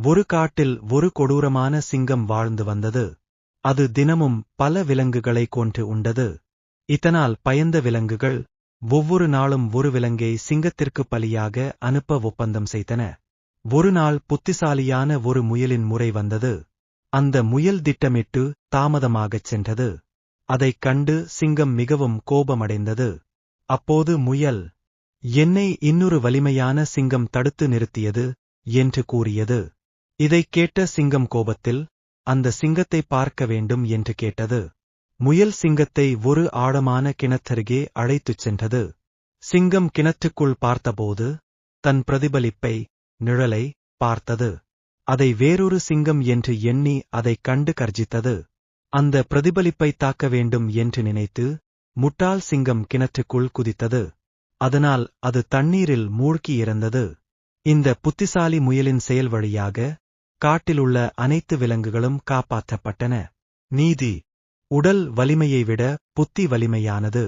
ஒரு காட்டில் ஒரு கொடூரமான சிங்கம் வாழ்ந்து வந்தது. அது தினமும் பல விலங்குகளை கொன்று உண்டது. இதனால் பயந்த விலங்குகள் ஒவ்வொரு நாளும் ஒரு விலங்கை சிங்கத்திற்கு பலியாக அனுப்ப ஒப்பந்தம் செய்தன. ஒரு நாள் புத்திசாலியான ஒரு முயலின் முறை வந்தது. அந்த முயல் திட்டமிட்டு தாமதமாகச் சென்றது. அதைக் கண்டு சிங்கம் மிகவும் கோபமடைந்தது. அப்போது முயல், "என்னை இன்னொரு வலிமையான சிங்கம் தடுத்து நிறுத்தியது" என்று கூறியது. இதைக் கேட்ட சிங்கம் கோபத்தில், அந்த சிங்கத்தை பார்க்க வேண்டும் என்று கேட்டது. முயல் சிங்கத்தை ஒரு ஆழமான கிணற்றருகே அழைத்துச் சென்றது. சிங்கம் கிணற்றுக்குள் பார்த்தபோது தன் பிரதிபலிப்பை, நிழலை பார்த்தது. அதை வேறொரு சிங்கம் என்று எண்ணி அதைக் கண்டு கர்ஜித்தது. அந்த பிரதிபலிப்பை தாக்க வேண்டும் என்று நினைத்து முட்டாள் சிங்கம் கிணற்றுக்குள் குதித்தது. அதனால் அது தண்ணீரில் மூழ்கி இறந்தது. இந்த புத்திசாலி முயலின் செயல் வழியாக காட்டிலுள்ள அனைத்து விலங்குகளும் காப்பாற்றப்பட்டன. நீதி: உடல் வலிமையை விட புத்தி வலிமையானது.